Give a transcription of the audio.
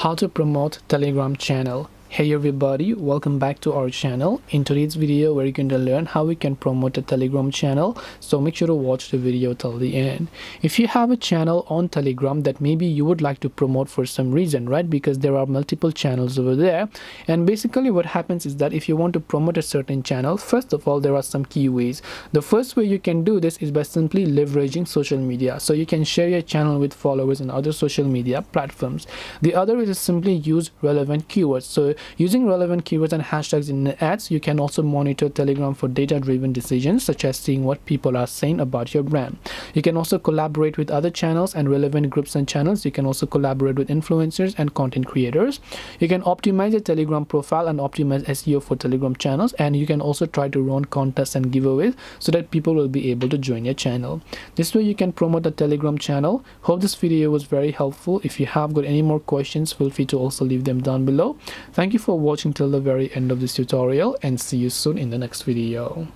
How to promote Telegram channel. Hey everybody, welcome back to our channel. In today's video we're going to learn how we can promote a Telegram channel, so make sure to watch the video till the end. If you have a channel on Telegram that maybe you would like to promote for some reason, right, because there are multiple channels over there, and basically what happens is that if you want to promote a certain channel, first of all there are some key ways. The first way you can do this is by simply leveraging social media, so you can share your channel with followers in other social media platforms. The other is to simply use relevant keywords. So using relevant keywords and hashtags in ads, you can also monitor Telegram for data-driven decisions, such as seeing what people are saying about your brand. You can also collaborate with other channels and relevant groups and channels. You can also collaborate with influencers and content creators. You can optimize your Telegram profile and optimize SEO for Telegram channels, and you can also try to run contests and giveaways so that people will be able to join your channel. This way you can promote a Telegram channel. Hope this video was very helpful. If you have got any more questions, feel free to also leave them down below. Thank you for watching till the very end of this tutorial, and see you soon in the next video.